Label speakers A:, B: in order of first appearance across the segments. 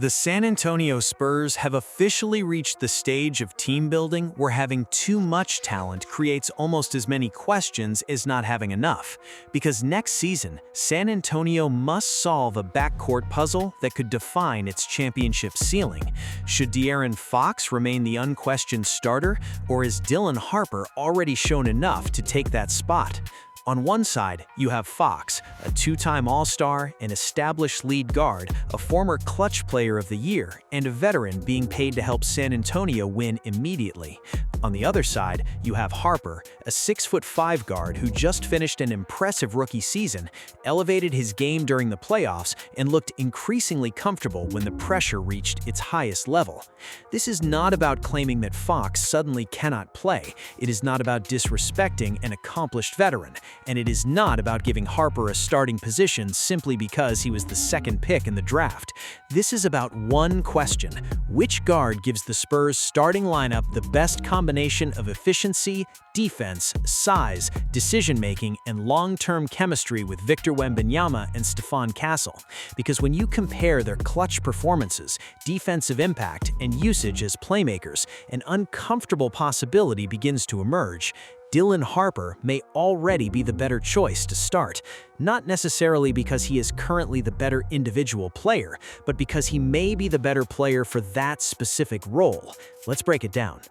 A: The San Antonio Spurs have officially reached the stage of team building where having too much talent creates almost as many questions as not having enough. Because next season, San Antonio must solve a backcourt puzzle that could define its championship ceiling. Should De'Aaron Fox remain the unquestioned starter, or has Dylan Harper already shown enough to take that spot? On one side, you have Fox, a two-time All-Star, an established lead guard, a former clutch player of the year, and a veteran being paid to help San Antonio win immediately. On the other side, you have Harper, a 6'5" guard who just finished an impressive rookie season, elevated his game during the playoffs, and looked increasingly comfortable when the pressure reached its highest level. This is not about claiming that Fox suddenly cannot play. It is not about disrespecting an accomplished veteran. And it is not about giving Harper a starting position simply because he was the second pick in the draft. This is about one question: which guard gives the Spurs starting lineup the best combination of efficiency, defense, size, decision-making, and long-term chemistry with Victor Wembanyama and Stephon Castle? Because when you compare their clutch performances, defensive impact, and usage as playmakers, an uncomfortable possibility begins to emerge. Dylan Harper may already be the better choice to start, not necessarily because he is currently the better individual player, but because he may be the better player for that specific role. Let's break it down.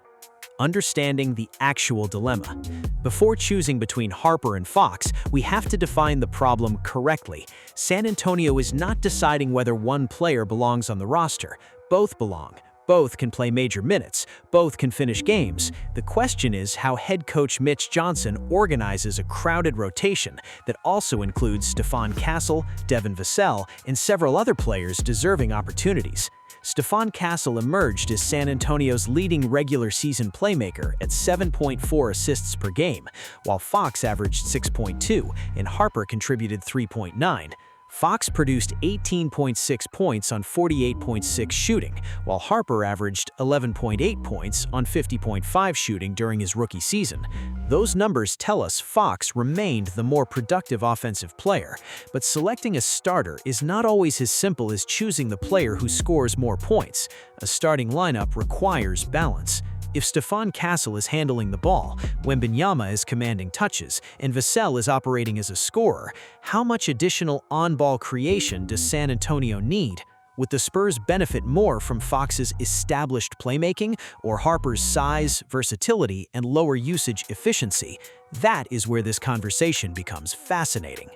A: Understanding the actual dilemma. Before choosing between Harper and Fox, we have to define the problem correctly. San Antonio is not deciding whether one player belongs on the roster. Both belong. Both can play major minutes. Both can finish games. The question is how head coach Mitch Johnson organizes a crowded rotation that also includes Stephon Castle, Devin Vassell, and several other players deserving opportunities. Stephon Castle emerged as San Antonio's leading regular season playmaker at 7.4 assists per game, while Fox averaged 6.2 and Harper contributed 3.9. Fox produced 18.6 points on 48.6 shooting, while Harper averaged 11.8 points on 50.5 shooting during his rookie season. Those numbers tell us Fox remained the more productive offensive player, but selecting a starter is not always as simple as choosing the player who scores more points. A starting lineup requires balance. If Stephon Castle is handling the ball, Wembanyama is commanding touches, and Vassell is operating as a scorer, how much additional on-ball creation does San Antonio need? Would the Spurs benefit more from Fox's established playmaking or Harper's size, versatility, and lower usage efficiency? That is where this conversation becomes fascinating.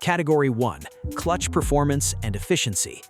A: Category 1: Clutch performance and efficiency.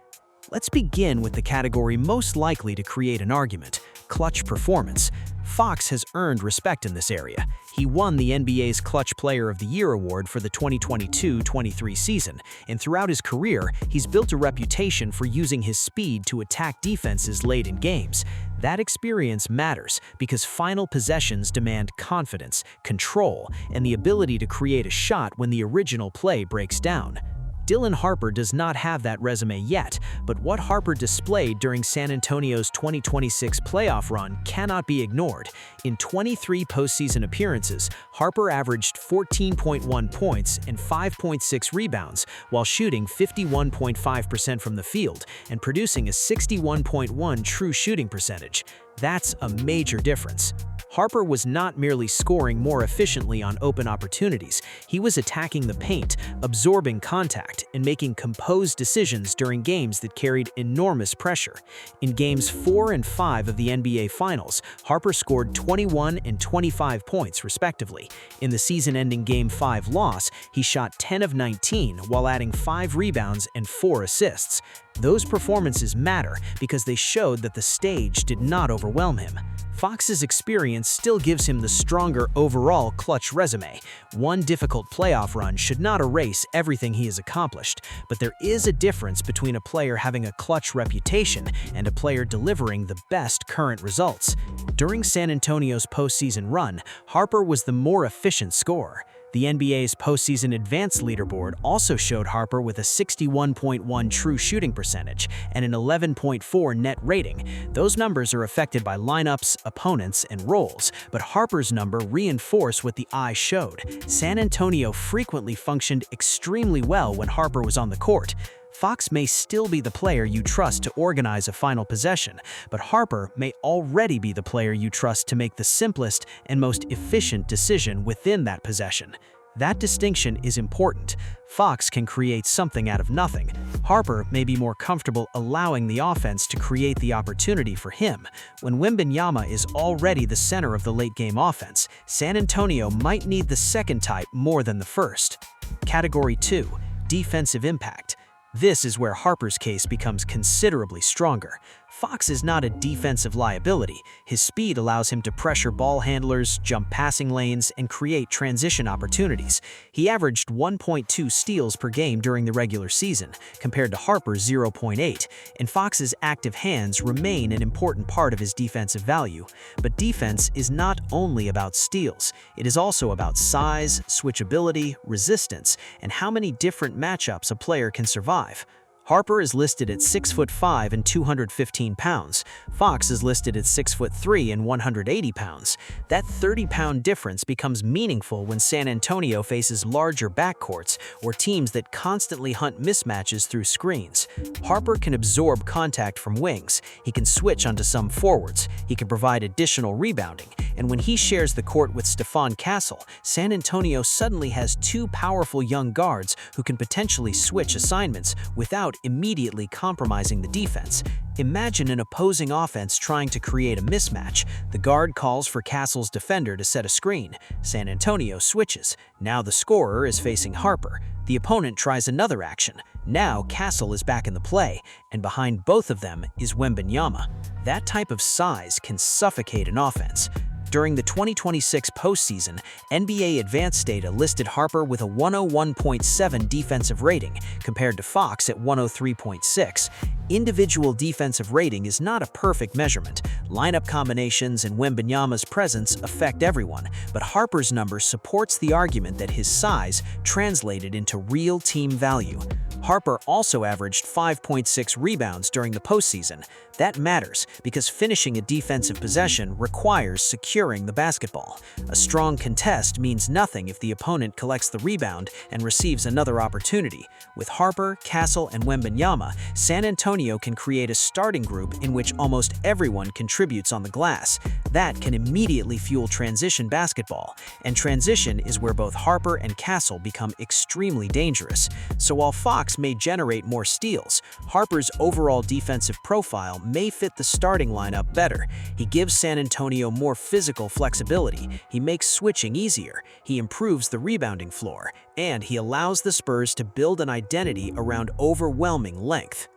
A: Let's begin with the category most likely to create an argument: clutch performance. Fox has earned respect in this area. He won the NBA's Clutch Player of the Year award for the 2022-23 season, and throughout his career, he's built a reputation for using his speed to attack defenses late in games. That experience matters because final possessions demand confidence, control, and the ability to create a shot when the original play breaks down. Dylan Harper does not have that resume yet, but what Harper displayed during San Antonio's 2026 playoff run cannot be ignored. In 23 postseason appearances, Harper averaged 14.1 points and 5.6 rebounds, while shooting 51.5% from the field and producing a 61.1 true shooting percentage. That's a major difference. Harper was not merely scoring more efficiently on open opportunities, he was attacking the paint, absorbing contact, and making composed decisions during games that carried enormous pressure. In Games 4 and 5 of the NBA Finals, Harper scored 21 and 25 points, respectively. In the season-ending Game 5 loss, he shot 10 of 19 while adding 5 rebounds and 4 assists. Those performances matter because they showed that the stage did not overwhelm him. Fox's experience still gives him the stronger overall clutch resume. One difficult playoff run should not erase everything he has accomplished, but there is a difference between a player having a clutch reputation and a player delivering the best current results. During San Antonio's postseason run, Harper was the more efficient scorer. The NBA's postseason advanced leaderboard also showed Harper with a 61.1 true shooting percentage and an 11.4 net rating. Those numbers are affected by lineups, opponents, and roles, but Harper's number reinforced what the eye showed. San Antonio frequently functioned extremely well when Harper was on the court. Fox may still be the player you trust to organize a final possession, but Harper may already be the player you trust to make the simplest and most efficient decision within that possession. That distinction is important. Fox can create something out of nothing. Harper may be more comfortable allowing the offense to create the opportunity for him. When Wembanyama is already the center of the late-game offense, San Antonio might need the second type more than the first. Category 2. Defensive impact. This is where Harper's case becomes considerably stronger. Fox is not a defensive liability. His speed allows him to pressure ball handlers, jump passing lanes, and create transition opportunities. He averaged 1.2 steals per game during the regular season, compared to Harper's 0.8, and Fox's active hands remain an important part of his defensive value. But defense is not only about steals. It is also about size, switchability, resistance, and how many different matchups a player can survive. Harper is listed at 6'5" and 215 pounds. Fox is listed at 6'3" and 180 pounds. That 30-pound difference becomes meaningful when San Antonio faces larger backcourts or teams that constantly hunt mismatches through screens. Harper can absorb contact from wings, he can switch onto some forwards, he can provide additional rebounding, and when he shares the court with Stephon Castle, San Antonio suddenly has two powerful young guards who can potentially switch assignments without immediately compromising the defense. Imagine an opposing offense trying to create a mismatch. The guard calls for Castle's defender to set a screen. San Antonio switches. Now the scorer is facing Harper. The opponent tries another action. Now Castle is back in the play, and behind both of them is Wembanyama. That type of size can suffocate an offense. During the 2026 postseason, NBA Advanced Data listed Harper with a 101.7 defensive rating, compared to Fox at 103.6. Individual defensive rating is not a perfect measurement. Lineup combinations and Wembanyama's presence affect everyone, but Harper's number supports the argument that his size translated into real team value. Harper also averaged 5.6 rebounds during the postseason. That matters because finishing a defensive possession requires securing the basketball. A strong contest means nothing if the opponent collects the rebound and receives another opportunity. With Harper, Castle, and Wembanyama, San Antonio can create a starting group in which almost everyone contributes on the glass. That can immediately fuel transition basketball, and transition is where both Harper and Castle become extremely dangerous. So while Fox may generate more steals, Harper's overall defensive profile may fit the starting lineup better. He gives San Antonio more physical flexibility, he makes switching easier, he improves the rebounding floor, and he allows the Spurs to build an identity around overwhelming length.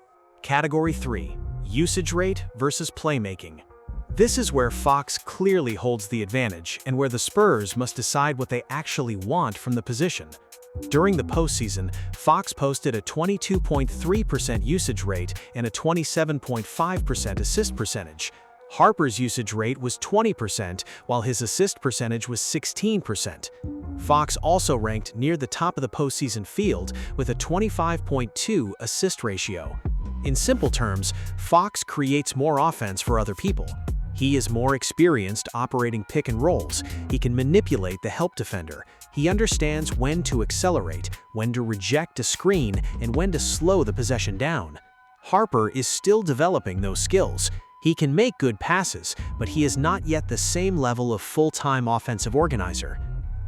B: Category 3. Usage rate versus playmaking. This is where Fox clearly holds the advantage and where the Spurs must decide what they actually want from the position. During the postseason, Fox posted a 22.3% usage rate and a 27.5% assist percentage. Harper's usage rate was 20%, while his assist percentage was 16%. Fox also ranked near the top of the postseason field with a 25.2 assist ratio. In simple terms, Fox creates more offense for other people. He is more experienced operating pick and rolls. He can manipulate the help defender. He understands when to accelerate, when to reject a screen, and when to slow the possession down. Harper is still developing those skills. He can make good passes, but he is not yet the same level of full-time offensive organizer.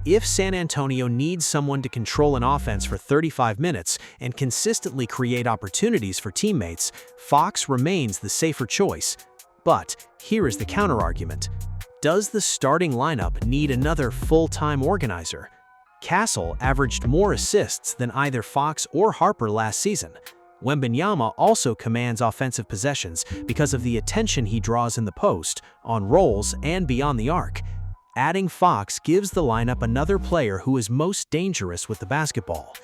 B: If San Antonio needs someone to control an offense for 35 minutes and consistently create opportunities for teammates, Fox remains the safer choice. But here is the counterargument. Does the starting lineup need another full-time organizer? Castle averaged more assists than either Fox or Harper last season. Wembanyama also commands offensive possessions because of the attention he draws in the post, on rolls, and beyond the arc. Adding Fox gives the lineup another player who is most dangerous with the basketball.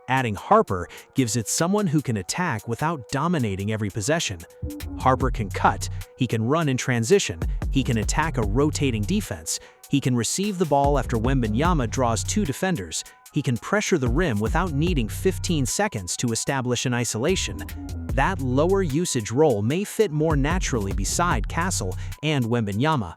B: Adding Harper gives it someone who can attack without dominating every possession. Harper can cut, he can run in transition, he can attack a rotating defense, he can receive the ball after Wembanyama draws two defenders, he can pressure the rim without needing 15 seconds to establish an isolation. That lower usage role may fit more naturally beside Castle and Wembanyama.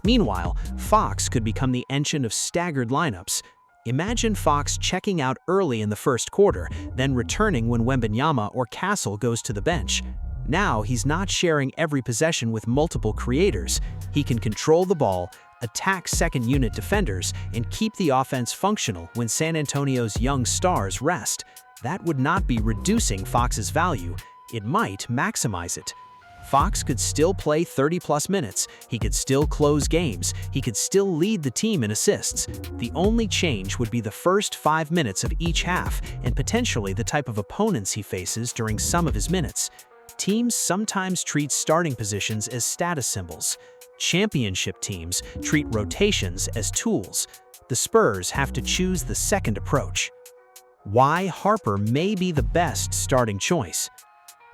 B: Meanwhile, Fox could become the engine of staggered lineups. Imagine Fox checking out early in the first quarter, then returning when Wembanyama or Castle goes to the bench. Now he's not sharing every possession with multiple creators. He can control the ball, attack second-unit defenders, and keep the offense functional when San Antonio's young stars rest. That would not be reducing Fox's value. It might maximize it. Fox could still play 30-plus minutes, he could still close games, he could still lead the team in assists. The only change would be the first 5 minutes of each half and potentially the type of opponents he faces during some of his minutes. Teams sometimes treat starting positions as status symbols. Championship teams treat rotations as tools. The Spurs have to choose the second approach. Why Harper may be the best starting choice.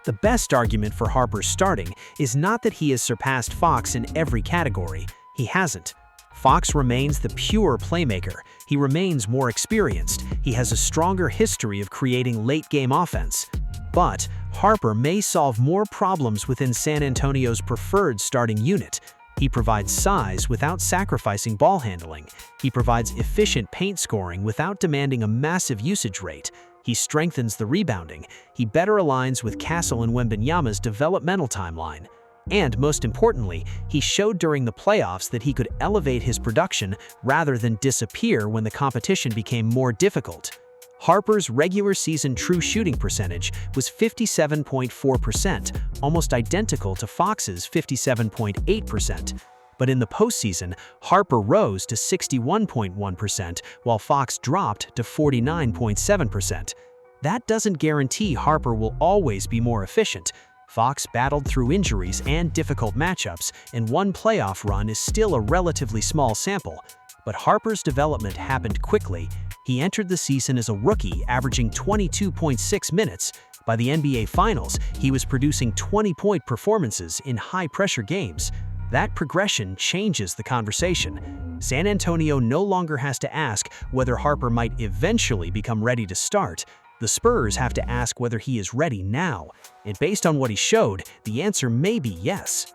B: The best argument for Harper's starting is not that he has surpassed Fox in every category. He hasn't. Fox remains the pure playmaker. He remains more experienced. He has a stronger history of creating late-game offense. But Harper may solve more problems within San Antonio's preferred starting unit. He provides size without sacrificing ball handling. He provides efficient paint scoring without demanding a massive usage rate. He strengthens the rebounding. He better aligns with Castle and Wembanyama's developmental timeline. And most importantly, he showed during the playoffs that he could elevate his production rather than disappear when the competition became more difficult. Harper's regular season true shooting percentage was 57.4%, almost identical to Fox's 57.8%. But in the postseason, Harper rose to 61.1%, while Fox dropped to 49.7%. That doesn't guarantee Harper will always be more efficient. Fox battled through injuries and difficult matchups, and one playoff run is still a relatively small sample. But Harper's development happened quickly. He entered the season as a rookie, averaging 22.6 minutes. By the NBA Finals, he was producing 20-point performances in high-pressure games. That progression changes the conversation. San Antonio no longer has to ask whether Harper might eventually become ready to start. The Spurs have to ask whether he is ready now. And based on what he showed, the answer may be yes.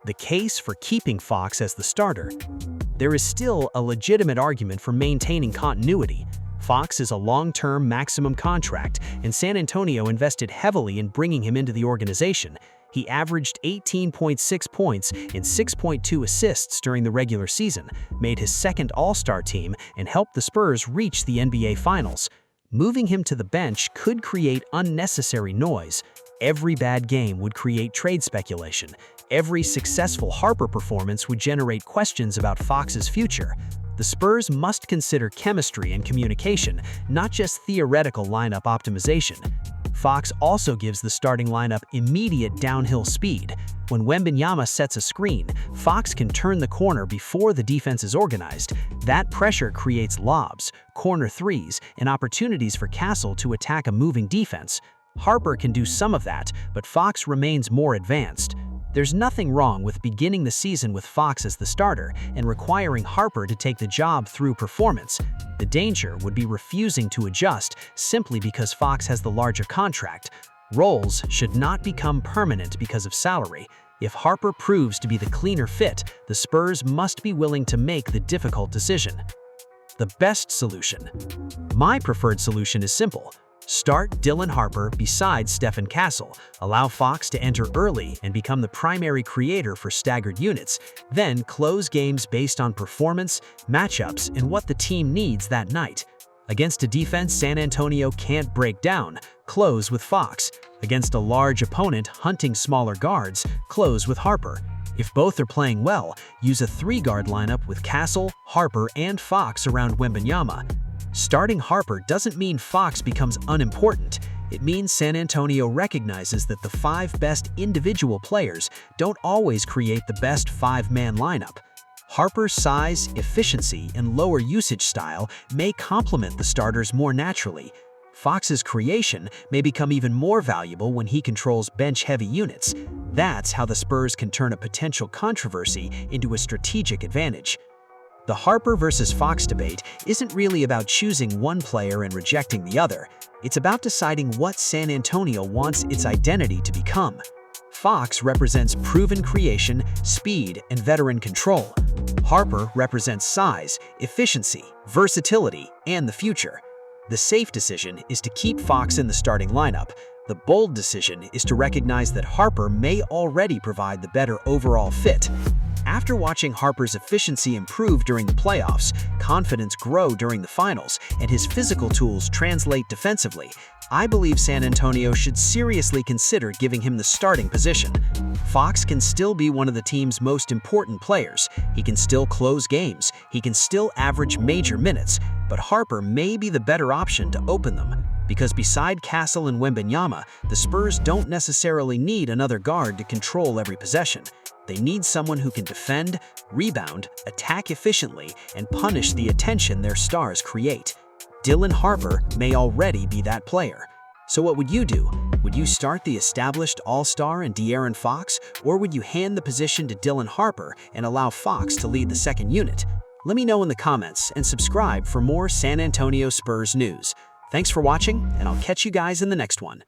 B: The case for keeping Fox as the starter. There is still a legitimate argument for maintaining continuity. Fox is a long-term maximum contract, and San Antonio invested heavily in bringing him into the organization. He averaged 18.6 points and 6.2 assists during the regular season, made his second All-Star team, and helped the Spurs reach the NBA Finals. Moving him to the bench could create unnecessary noise. Every bad game would create trade speculation. Every successful Harper performance would generate questions about Fox's future. The Spurs must consider chemistry and communication, not just theoretical lineup optimization. Fox also gives the starting lineup immediate downhill speed. When Wembanyama sets a screen, Fox can turn the corner before the defense is organized. That pressure creates lobs, corner threes, and opportunities for Castle to attack a moving defense. Harper can do some of that, but Fox remains more advanced. There's nothing wrong with beginning the season with Fox as the starter and requiring Harper to take the job through performance. The danger would be refusing to adjust simply because Fox has the larger contract. Roles should not become permanent because of salary. If Harper proves to be the cleaner fit, the Spurs must be willing to make the difficult decision. The best solution. My preferred solution is simple. Start Dylan Harper beside Stephen Castle, allow Fox to enter early and become the primary creator for staggered units, then close games based on performance, matchups, and what the team needs that night. Against a defense San Antonio can't break down, close with Fox. Against a large opponent hunting smaller guards, close with Harper. If both are playing well, use a three-guard lineup with Castle, Harper, and Fox around Wembanyama. Starting Harper doesn't mean Fox becomes unimportant. It means San Antonio recognizes that the five best individual players don't always create the best five-man lineup. Harper's size, efficiency, and lower usage style may complement the starters more naturally. Fox's creation may become even more valuable when he controls bench-heavy units. That's how the Spurs can turn a potential controversy into a strategic advantage. The Harper versus Fox debate isn't really about choosing one player and rejecting the other. It's about deciding what San Antonio wants its identity to become. Fox represents proven creation, speed, and veteran control.
A: Harper represents size, efficiency, versatility, and the future. The safe decision is to keep Fox in the starting lineup. The bold decision is to recognize that Harper may already provide the better overall fit. After watching Harper's efficiency improve during the playoffs, confidence grow during the finals, and his physical tools translate defensively, I believe San Antonio should seriously consider giving him the starting position. Fox can still be one of the team's most important players. He can still close games. He can still average major minutes, but Harper may be the better option to open them. Because beside Castle and Wembanyama, the Spurs don't necessarily need another guard to control every possession. They need someone who can defend, rebound, attack efficiently, and punish the attention their stars create. Dylan Harper may already be that player. So what would you do? Would you start the established all-star in De'Aaron Fox, or would you hand the position to Dylan Harper and allow Fox to lead the second unit? Let me know in the comments and subscribe for more San Antonio Spurs news. Thanks for watching, and I'll catch you guys in the next one.